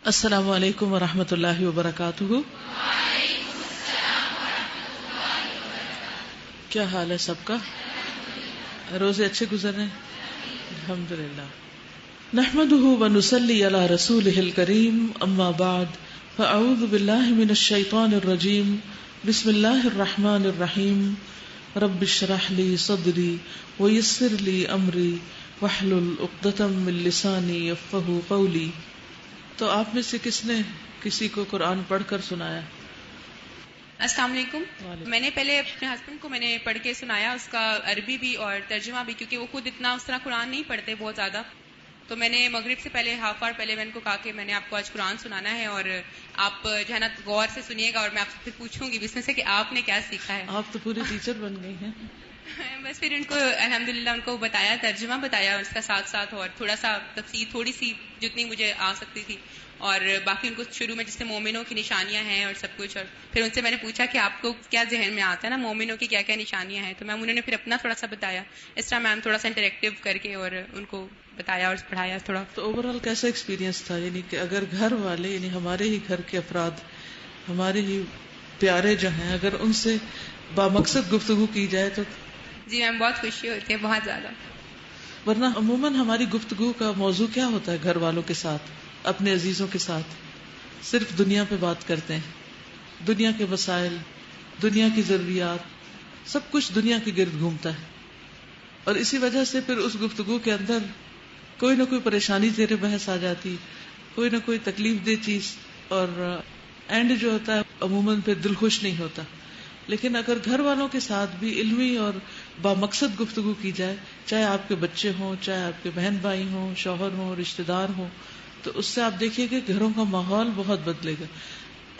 السلام علیکم ورحمۃ اللہ وبرکاتہ. کیا حال ہے سب کا؟ روزے اچھے گزر رہے ہیں؟ الحمدللہ. نحمده ونصلی علی رسولہ الکریم. اما بعد فاعوذ باللہ من الشیطان الرجیم. بسم اللہ الرحمن الرحیم. رب اشرح لی صدری ویسر لی امری واحلل عقدۃ من لسانی یفقہوا قولی. تو آپ میں سے کس نے کسی کو قرآن پڑھ کر سنایا؟ السلام علیکم. میں نے پہلے اپنے ہسبینڈ کو پڑھ کے سنایا، اس کا عربی بھی اور ترجمہ بھی، کیونکہ وہ خود اتنا اس طرح قرآن نہیں پڑھتے بہت زیادہ. تو میں نے مغرب سے پہلے ہاف آور پہلے میں ان کو کہا کہ میں نے آپ کو آج قرآن سنانا ہے، اور آپ جو ہے نا غور سے سنیے گا، اور میں آپ سے پوچھوں گی بس میں سے کہ آپ نے کیا سیکھا ہے. آپ تو پوری ٹیچر بن گئی ہیں. بس پھر ان کو الحمدللہ ان کو بتایا، ترجمہ بتایا اس کا ساتھ ساتھ، اور تھوڑا سا تفسیر تھوڑی سی جتنی مجھے آ سکتی تھی، اور باقی ان کو شروع میں جس سے مومنوں کی نشانیاں ہیں اور سب کچھ. اور پھر ان سے میں نے پوچھا کہ آپ کو کیا ذہن میں آتا ہے نا مومنوں کی کیا کیا نشانیاں ہیں، تو میم انہوں نے پھر اپنا تھوڑا سا بتایا. اس طرح میم تھوڑا سا انٹریکٹیو کر کے اور ان کو بتایا اور پڑھایا تھوڑا. تو اوور آل کیسا ایکسپیرینس تھا؟ یعنی کہ اگر گھر والے، یعنی ہمارے ہی گھر کے افراد، ہمارے ہی پیارے جو ہیں، اگر ان سے بامقصد گفتگو کی جائے تو؟ جی میم بہت خوشی ہوتی ہے، بہت زیادہ. ورنہ عموماً ہماری گفتگو کا موضوع کیا ہوتا ہے؟ گھر والوں کے ساتھ، اپنے عزیزوں کے ساتھ صرف دنیا پہ بات کرتے ہیں. دنیا کے مسائل، دنیا کی ضروریات، سب کچھ دنیا کے گرد گھومتا ہے. اور اسی وجہ سے پھر اس گفتگو کے اندر کوئی نہ کوئی پریشانی زیر بحث آ جاتی، کوئی نہ کوئی تکلیف دہ چیز، اور اینڈ جو ہوتا ہے عموماً پھر دل خوش نہیں ہوتا. لیکن اگر گھر والوں کے ساتھ بھی علمی اور بامقصد گفتگو کی جائے، چاہے آپ کے بچے ہوں، چاہے آپ کے بہن بھائی ہوں، شوہر ہوں، رشتہ دار ہوں، تو اس سے آپ دیکھیے کہ گھروں کا ماحول بہت بدلے گا.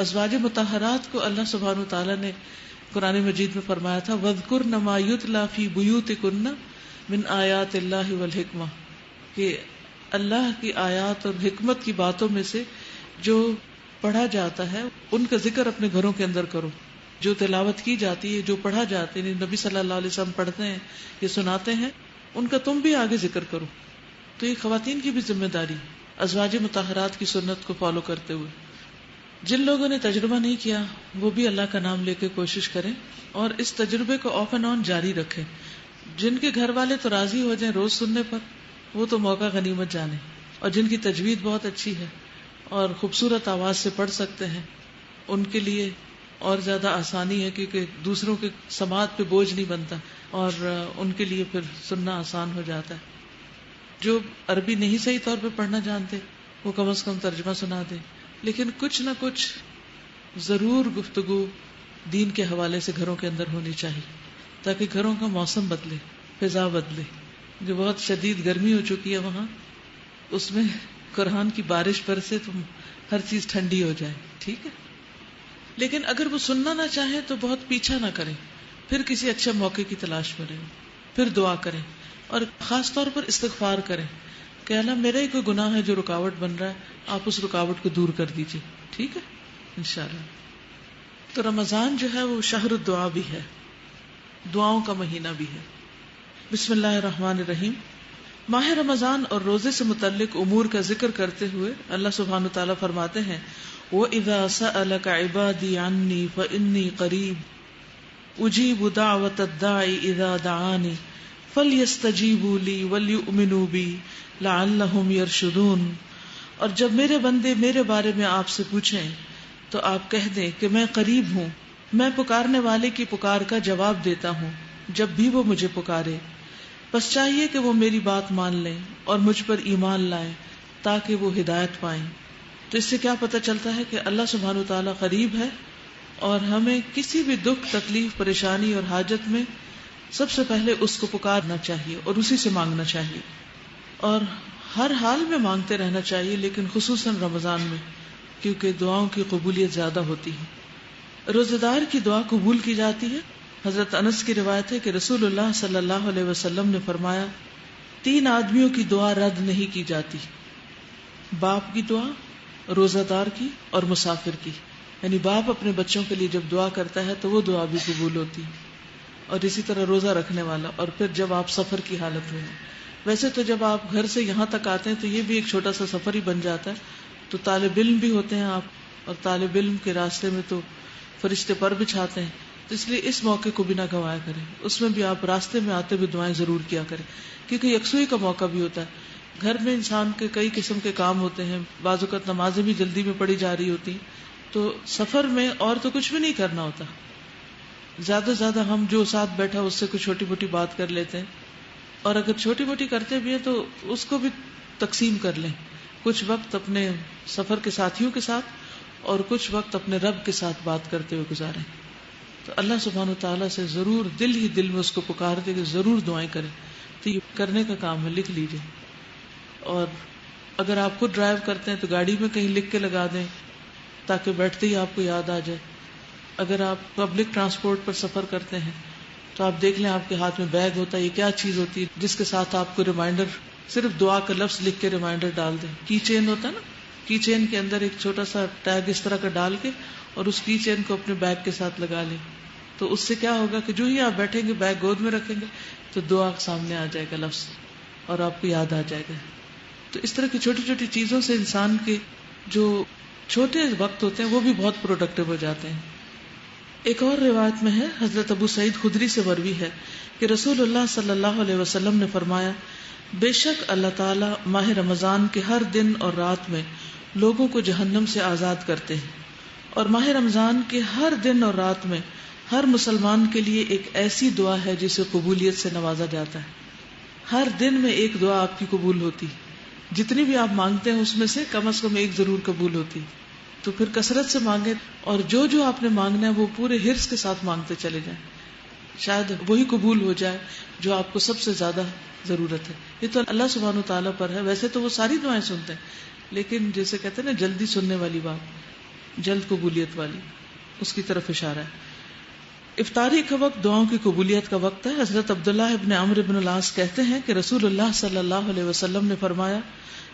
ازواج مطہرات کو اللہ سبحانہ وتعالیٰ نے قرآن مجید میں فرمایا تھا وَاذْكُرْنَ مَا يُتْلَى فِي بُيُوتِكُنَّ مِنْ آیَاتِ اللَّهِ وَالْحِکْمَةِ، کہ اللہ کی آیات اور حکمت کی باتوں میں سے جو پڑھا جاتا ہے ان کا ذکر اپنے گھروں کے اندر کرو. جو تلاوت کی جاتی ہے، جو پڑھا جاتا ہے، نبی صلی اللہ علیہ وسلم پڑھتے ہیں، یہ سناتے ہیں، ان کا تم بھی آگے ذکر کرو. تو یہ خواتین کی بھی ذمہ داری، ازواج مطہرات کی سنت کو فالو کرتے ہوئے. جن لوگوں نے تجربہ نہیں کیا وہ بھی اللہ کا نام لے کے کوشش کریں اور اس تجربے کو آف اینڈ آن جاری رکھیں. جن کے گھر والے تو راضی ہو جائیں روز سننے پر، وہ تو موقع غنیمت جانے. اور جن کی تجوید بہت اچھی ہے اور خوبصورت آواز سے پڑھ سکتے ہیں، ان کے لیے اور زیادہ آسانی ہے، کیونکہ دوسروں کے سماعت پہ بوجھ نہیں بنتا، اور ان کے لیے پھر سننا آسان ہو جاتا ہے. جو عربی نہیں صحیح طور پہ پڑھنا جانتے وہ کم از کم ترجمہ سنا دیں. لیکن کچھ نہ کچھ ضرور گفتگو دین کے حوالے سے گھروں کے اندر ہونی چاہیے، تاکہ گھروں کا موسم بدلے، فضا بدلے. جو بہت شدید گرمی ہو چکی ہے وہاں، اس میں قرآن کی بارش برسے تو ہر چیز ٹھنڈی ہو جائے. ٹھیک ہے، لیکن اگر وہ سننا نہ چاہیں تو بہت پیچھا نہ کریں، پھر کسی اچھے موقع کی تلاش میں رہیں، پھر دعا کریں، اور خاص طور پر استغفار کریں کہ اللہ میرا ہی کوئی گناہ ہے جو رکاوٹ بن رہا ہے، آپ اس رکاوٹ کو دور کر دیجیے. ٹھیک ہے انشاءاللہ. تو رمضان جو ہے وہ شہر الدعا بھی ہے، دعاؤں کا مہینہ بھی ہے. بسم اللہ الرحمن الرحیم. ماہ رمضان اور روزے سے متعلق امور کا ذکر کرتے ہوئے اللہ سبحانہ تعالیٰ فرماتے ہیں وَإِذَا سَأَلَكَ عِبَادِي عَنِّي فَإِنِّي قَرِيبٌ أُجِيبُ دَعْوَةَ الدَّاعِ إِذَا دَعَانِ فَلْيَسْتَجِيبُوا لِي وَلْيُؤْمِنُوا بِي لَعَلَّهُمْ يَرْشُدُونَ. اور جب میرے بندے میرے بارے میں آپ سے پوچھیں تو آپ کہہ دیں کہ میں قریب ہوں، میں پکارنے والے کی پکار کا جواب دیتا ہوں جب بھی وہ مجھے پکارے. بس چاہیے کہ وہ میری بات مان لیں اور مجھ پر ایمان لائیں تاکہ وہ ہدایت پائیں. تو اس سے کیا پتہ چلتا ہے کہ اللہ سبحانہ وتعالیٰ قریب ہے، اور ہمیں کسی بھی دکھ، تکلیف، پریشانی اور حاجت میں سب سے پہلے اس کو پکارنا چاہیے اور اسی سے مانگنا چاہیے، اور ہر حال میں مانگتے رہنا چاہیے، لیکن خصوصاً رمضان میں، کیونکہ دعاؤں کی قبولیت زیادہ ہوتی ہے. روزہ دار کی دعا قبول کی جاتی ہے. حضرت انس کی روایت ہے کہ رسول اللہ صلی اللہ علیہ وسلم نے فرمایا 3 آدمیوں کی دعا رد نہیں کی جاتی: باپ کی دعا، روزہ دار کی، اور مسافر کی. یعنی باپ اپنے بچوں کے لیے جب دعا کرتا ہے تو وہ دعا بھی قبول ہوتی، اور اسی طرح روزہ رکھنے والا، اور پھر جب آپ سفر کی حالت میں ہیں. ویسے تو جب آپ گھر سے یہاں تک آتے ہیں تو یہ بھی ایک چھوٹا سا سفر ہی بن جاتا ہے، تو طالب علم بھی ہوتے ہیں آپ, اور طالب علم کے راستے میں تو فرشتے پر بچھاتے ہیں, تو اس لیے اس موقع کو بھی نہ گنوایا کریں. اس میں بھی آپ راستے میں آتے ہوئے دعائیں ضرور کیا کریں, کیونکہ یکسوئی کا موقع بھی ہوتا ہے. گھر میں انسان کے کئی قسم کے کام ہوتے ہیں, بعض اوقات نمازیں بھی جلدی میں پڑھی جا رہی ہوتی, تو سفر میں اور تو کچھ بھی نہیں کرنا ہوتا. زیادہ سے زیادہ ہم جو ساتھ بیٹھا اس سے کوئی چھوٹی موٹی بات کر لیتے ہیں, اور اگر چھوٹی موٹی کرتے بھی ہیں تو اس کو بھی تقسیم کر لیں. کچھ وقت اپنے سفر کے ساتھیوں کے ساتھ اور کچھ وقت اپنے رب کے ساتھ بات کرتے ہوئے گزاریں. تو اللہ سبحانہ وتعالیٰ سے ضرور دل ہی دل میں اس کو پکار دے کہ ضرور دعائیں کریں. تو یہ کرنے کا کام ہے, لکھ لیجئے. اور اگر آپ خود ڈرائیو کرتے ہیں تو گاڑی میں کہیں لکھ کے لگا دیں تاکہ بیٹھتے ہی آپ کو یاد آ جائے. اگر آپ پبلک ٹرانسپورٹ پر سفر کرتے ہیں تو آپ دیکھ لیں آپ کے ہاتھ میں بیگ ہوتا ہے, یہ کیا چیز ہوتی ہے جس کے ساتھ آپ کو ریمائنڈر, صرف دعا کا لفظ لکھ کے ریمائنڈر ڈال دیں. کی چین ہوتا ہے نا, کی چین کے اندر ایک چھوٹا سا ٹیگ اس طرح کا ڈال کے اور اس کی چین کو اپنے بیگ کے ساتھ لگا لیں. تو اس سے کیا ہوگا کہ جو ہی آپ بیٹھیں گے بیگ گود میں رکھیں گے تو دعا سامنے آ جائے گا لفظ اور آپ کو یاد آ جائے گا. تو اس طرح کی چھوٹی چھوٹی چیزوں سے انسان کے جو چھوٹے وقت ہوتے ہیں وہ بھی بہت پروڈکٹیو ہو جاتے ہیں. ایک اور روایت میں ہے, حضرت ابو سعید خدری سے مروی ہے کہ رسول اللہ صلی اللہ علیہ وسلم نے فرمایا, بے شک اللہ تعالی ماہ رمضان کے ہر دن اور رات میں لوگوں کو جہنم سے آزاد کرتے ہیں, اور ماہ رمضان کے ہر دن اور رات میں ہر مسلمان کے لیے ایک ایسی دعا ہے جسے قبولیت سے نوازا جاتا ہے. ہر دن میں ایک دعا آپ کی قبول ہوتی, جتنی بھی آپ مانگتے ہیں اس میں سے کم از کم ایک ضرور قبول ہوتی. تو پھر کثرت سے مانگے, اور جو آپ نے مانگنا ہے وہ پورے حرص کے ساتھ مانگتے چلے جائیں, شاید وہی قبول ہو جائے جو آپ کو سب سے زیادہ ضرورت ہے. یہ تو اللہ سبحانہ تعالیٰ پر ہے. ویسے تو وہ ساری دعائیں سنتے ہیں, لیکن جیسے کہتے ہیں نا جلدی سننے والی بات, جلد قبولیت والی, اس کی طرف اشارہ ہے. افطاری کا وقت دعاؤں کی قبولیت کا وقت ہے. حضرت عبداللہ ابن عمرو بن العاص کہتے ہیں کہ رسول اللہ صلی اللہ علیہ وسلم نے فرمایا,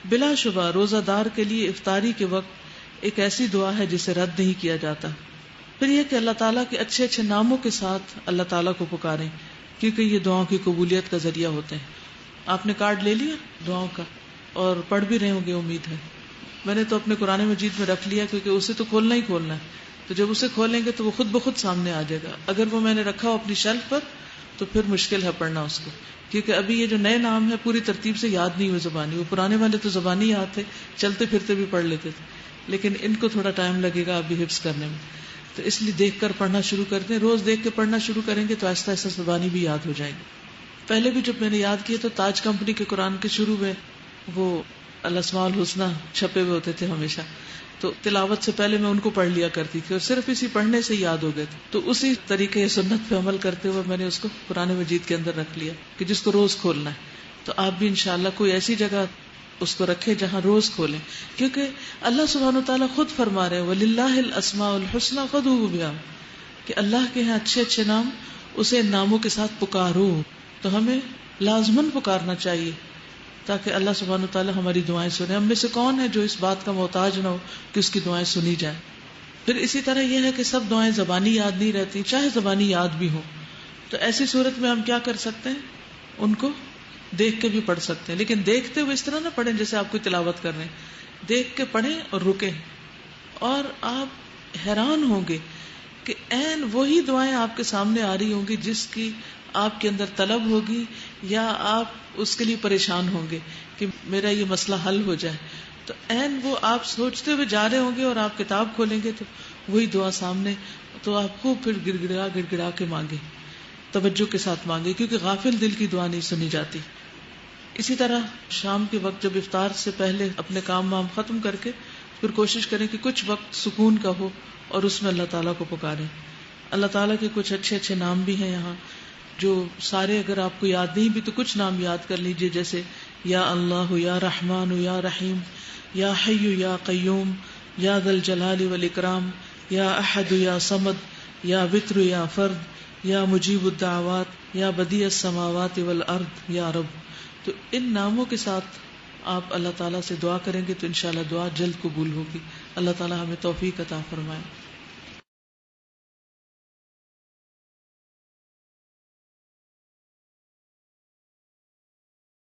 بلا شبہ روزہ دار کے لیے افطاری کے وقت ایک ایسی دعا ہے جسے رد نہیں کیا جاتا. پھر یہ کہ اللہ تعالیٰ کے اچھے اچھے ناموں کے ساتھ اللہ تعالیٰ کو پکاریں, کیونکہ یہ دعاؤں کی قبولیت کا ذریعہ ہوتے ہیں. آپ نے کارڈ لے لیا دعاؤں کا اور پڑھ بھی رہے ہوں گے امید ہے. میں نے تو اپنے قرآن مجید میں رکھ لیا, کیونکہ اسے تو کھولنا ہی کھولنا ہے. تو جب اسے کھولیں گے تو وہ خود بخود سامنے آ جائے گا. اگر وہ میں نے رکھا ہو اپنی شیلف پر تو پھر مشکل ہے پڑھنا اس کو, کیونکہ ابھی یہ جو نئے نام ہے پوری ترتیب سے یاد نہیں ہوئے زبانی. وہ پرانے والے تو زبانی یاد تھے, چلتے پھرتے بھی پڑھ لیتے تھے, لیکن ان کو تھوڑا ٹائم لگے گا ابھی حفظ کرنے میں. تو اس لیے دیکھ کر پڑھنا شروع کر دیں. روز دیکھ کے پڑھنا شروع کریں گے تو آہستہ آہستہ زبانی بھی یاد ہو جائے گی. پہلے بھی جب میں نے یاد کیا تو تاج کمپنی کے قرآن کے شروع میں وہ الاسماء الحسنی چھپے ہوئے ہوتے تھے ہمیشہ, تو تلاوت سے پہلے میں ان کو پڑھ لیا کرتی تھی اور صرف اسی پڑھنے سے یاد ہو گئے تھے. تو اسی طریقے سنت پہ عمل کرتے ہوئے میں نے اس کو قرآن مجید کے اندر رکھ لیا کہ جس کو روز کھولنا ہے. تو آپ بھی انشاءاللہ کوئی ایسی جگہ اس کو رکھے جہاں روز کھولیں, کیونکہ اللہ سبحانہ وتعالیٰ خود فرما رہے وَلِلَّهِ الْأَسْمَاءُ الْحُسْنَى فَادْعُوهُ بِهَا, کہ اللہ کے ہیں اچھے اچھے نام, اسے ان ناموں کے ساتھ پکارو. تو ہمیں لازماً پکارنا چاہیے تاکہ اللہ سبحانہ وتعالیٰ ہماری دعائیں سنے. ہم میں سے کون ہے جو اس بات کا محتاج نہ ہو کہ اس کی دعائیں سنی جائیں. پھر اسی طرح یہ ہے کہ سب دعائیں زبانی یاد نہیں رہتی, چاہے زبانی یاد بھی ہو. تو ایسی صورت میں ہم کیا کر سکتے ہیں, ان کو دیکھ کے بھی پڑھ سکتے ہیں, لیکن دیکھتے ہوئے اس طرح نہ پڑھیں جیسے آپ کوئی تلاوت کر رہے ہیں. دیکھ کے پڑھیں اور رکیں, اور آپ حیران ہوں گے کہ عین وہی دعائیں آپ کے سامنے آ رہی ہوں گی جس کی آپ کے اندر طلب ہوگی یا آپ اس کے لیے پریشان ہوں گے کہ میرا یہ مسئلہ حل ہو جائے. تو عین وہ آپ سوچتے ہوئے جا رہے ہوں گے اور آپ کتاب کھولیں گے تو وہی دعا سامنے, تو آپ کو پھر گڑ گڑا کے مانگے, توجہ کے ساتھ مانگے, کیونکہ غافل دل کی دعا نہیں سنی جاتی. اسی طرح شام کے وقت جب افطار سے پہلے اپنے کام وام ختم کر کے پھر کوشش کریں کہ کچھ وقت سکون کا ہو اور اس میں اللہ تعالیٰ کو پکاریں. اللہ تعالیٰ کے کچھ اچھے اچھے نام بھی ہیں یہاں, جو سارے اگر آپ کو یاد نہیں بھی تو کچھ نام یاد کر لیجئے, جیسے یا اللہ, یا رحمان, یا رحیم, یا حی, یا قیوم, یا ذا الجلال والاکرام, یا احد, یا صمد, یا وتر, یا فرد, یا مجیب الدعوات, یا بدیع السماوات والارض, یا رب. تو ان ناموں کے ساتھ آپ اللہ تعالیٰ سے دعا کریں گے تو انشاءاللہ دعا جلد قبول ہوگی. اللہ تعالیٰ ہمیں توفیق عطا فرمائے.